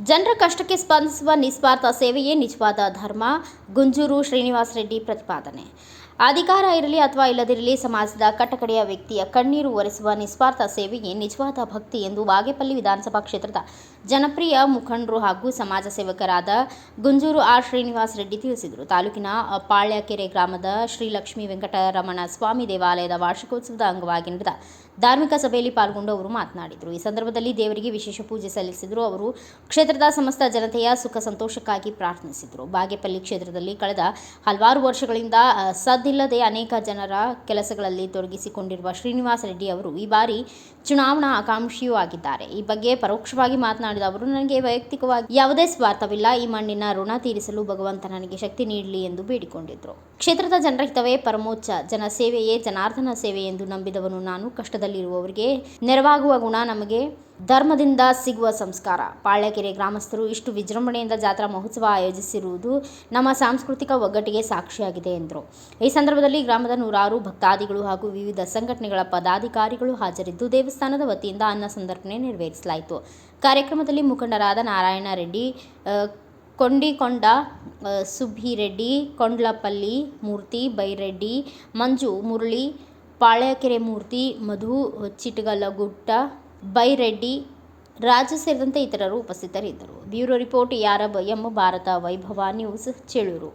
ಜನರ ಕಷ್ಟಕ್ಕೆ ಸ್ಪಂದಿಸುವ ನಿಸ್ವಾರ್ಥ ಸೇವೆಯೇ ನಿಜವಾದ ಧರ್ಮ. ಗುಂಜೂರು ಶ್ರೀನಿವಾಸ ರೆಡ್ಡಿ ಪ್ರತಿಪಾದನೆ. ಅಧಿಕಾರ ಇರಲಿ ಅಥವಾ ಇಲ್ಲದಿರಲಿ, ಸಮಾಜದ ಕಟ್ಟಕಡೆಯ ವ್ಯಕ್ತಿಯ ಕಣ್ಣೀರು ಒರೆಸುವ ನಿಸ್ವಾರ್ಥ ಸೇವೆಯೇ ನಿಜವಾದ ಭಕ್ತಿ ಎಂದು ಬಾಗೇಪಲ್ಲಿ ವಿಧಾನಸಭಾ ಕ್ಷೇತ್ರದ ಜನಪ್ರಿಯ ಮುಖಂಡರು ಹಾಗೂ ಸಮಾಜ ಸೇವಕರಾದ ಗುಂಜೂರು ಶ್ರೀನಿವಾಸ ರೆಡ್ಡಿ ತಿಳಿಸಿದರು. ತಾಲೂಕಿನ ಪಾಳ್ಯಕೆರೆ ಗ್ರಾಮದ ಶ್ರೀ ಲಕ್ಷ್ಮೀ ವೆಂಕಟರಮಣ ಸ್ವಾಮಿ ದೇವಾಲಯದ ವಾರ್ಷಿಕೋತ್ಸವದ ಅಂಗವಾಗಿ ನಡೆದ ಧಾರ್ಮಿಕ ಸಭೆಯಲ್ಲಿ ಪಾಲ್ಗೊಂಡು ಅವರು ಮಾತನಾಡಿದರು. ಈ ಸಂದರ್ಭದಲ್ಲಿ ದೇವರಿಗೆ ವಿಶೇಷ ಪೂಜೆ ಸಲ್ಲಿಸಿದರು. ಅವರು ಕ್ಷೇತ್ರದ ಸಮಸ್ತ ಜನತೆಯ ಸುಖ ಸಂತೋಷಕ್ಕಾಗಿ ಪ್ರಾರ್ಥಿಸಿದರು. ಬಾಗೇಪಲ್ಲಿ ಕ್ಷೇತ್ರದಲ್ಲಿ ಕಳೆದ ಹಲವಾರು ವರ್ಷಗಳಿಂದ ಸದ್ದಿಲ್ಲದೆ ಅನೇಕ ಜನರ ಕೆಲಸಗಳಲ್ಲಿ ತೊಡಗಿಸಿಕೊಂಡಿರುವ ಶ್ರೀನಿವಾಸ ರೆಡ್ಡಿ ಅವರು ಈ ಬಾರಿ ಚುನಾವಣಾ ಆಕಾಂಕ್ಷಿಯೂ ಆಗಿದ್ದಾರೆ. ಈ ಬಗ್ಗೆ ಪರೋಕ್ಷವಾಗಿ ಮಾತನಾಡಿದ ಅವರು, ನನಗೆ ವೈಯಕ್ತಿಕವಾಗಿ ಯಾವುದೇ ಸ್ವಾರ್ಥವಿಲ್ಲ. ಈ ಮಣ್ಣಿನ ಋಣ ತೀರಿಸಲು ಭಗವಂತ ನನಗೆ ಶಕ್ತಿ ನೀಡಲಿ ಎಂದು ಬೇಡಿಕೊಂಡಿದ್ದರು. ಕ್ಷೇತ್ರದ ಜನರ ಹಿತವೇ ಪರಮೋಚ್ಚ, ಜನಸೇವೆಯೇ ಜನಾರ್ದನ ಸೇವೆ ಎಂದು ನಂಬಿದವನು ನಾನು. ಕಷ್ಟದಲ್ಲಿರುವವರಿಗೆ ನೆರವಾಗುವ ಗುಣ ನಮಗೆ ಧರ್ಮದಿಂದ ಸಿಗುವ ಸಂಸ್ಕಾರ. ಪಾಳ್ಯಕೆರೆ ಗ್ರಾಮಸ್ಥರು ಇಷ್ಟು ವಿಜೃಂಭಣೆಯಿಂದ ಜಾತ್ರಾ ಮಹೋತ್ಸವ ಆಯೋಜಿಸಿರುವುದು ನಮ್ಮ ಸಾಂಸ್ಕೃತಿಕ ಒಗ್ಗಟ್ಟಿಗೆ ಸಾಕ್ಷಿಯಾಗಿದೆ ಎಂದರು. ಈ ಸಂದರ್ಭದಲ್ಲಿ ಗ್ರಾಮದ ನೂರಾರು ಭಕ್ತಾದಿಗಳು ಹಾಗೂ ವಿವಿಧ ಸಂಘಟನೆಗಳ ಪದಾಧಿಕಾರಿಗಳು ಹಾಜರಿದ್ದು ದೇವಸ್ಥಾನದ ವತಿಯಿಂದ ಅನ್ನ ಸಂತರ್ಪಣೆ ನೆರವೇರಿಸಲಾಯಿತು. ಕಾರ್ಯಕ್ರಮದಲ್ಲಿ ಮುಖಂಡರಾದ ನಾರಾಯಣ ರೆಡ್ಡಿ, ಕೊಂಡಿಕೊಂಡ ಸುಬ್ಬಿರೆಡ್ಡಿ, ಕೊಂಡ್ಲಪಲ್ಲಿ ಮೂರ್ತಿ, ಬೈರೆಡ್ಡಿ, ಮಂಜು, ಮುರಳಿ, ಪಾಳ್ಯಕೆರೆ ಮೂರ್ತಿ, ಮಧು, ಚಿಟಗಲಗುಟ್ಟ, ಬೈರೆಡ್ಡಿ, ರಾಜು ಸೇರಿದಂತೆ ಇತರರು ಉಪಸ್ಥಿತರಿದ್ದರು. ಬ್ಯೂರೋ ರಿಪೋರ್ಟ್ ಯಾರಬ್ ಎಂ, Bharata Vaibhava news, Chelur.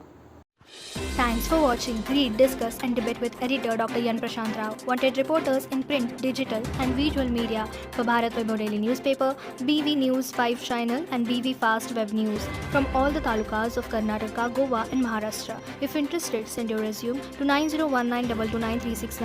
Thanks for watching. Read, discuss and debate with editor Dr. Yan Prashant Rao. Wanted reporters in print, digital and visual media for Bharat Vaibhav Daily Newspaper, BV News 5 Channel and BV Fast Web News from all the talukas of Karnataka, Goa and Maharashtra. If interested, send your resume to 9019229369.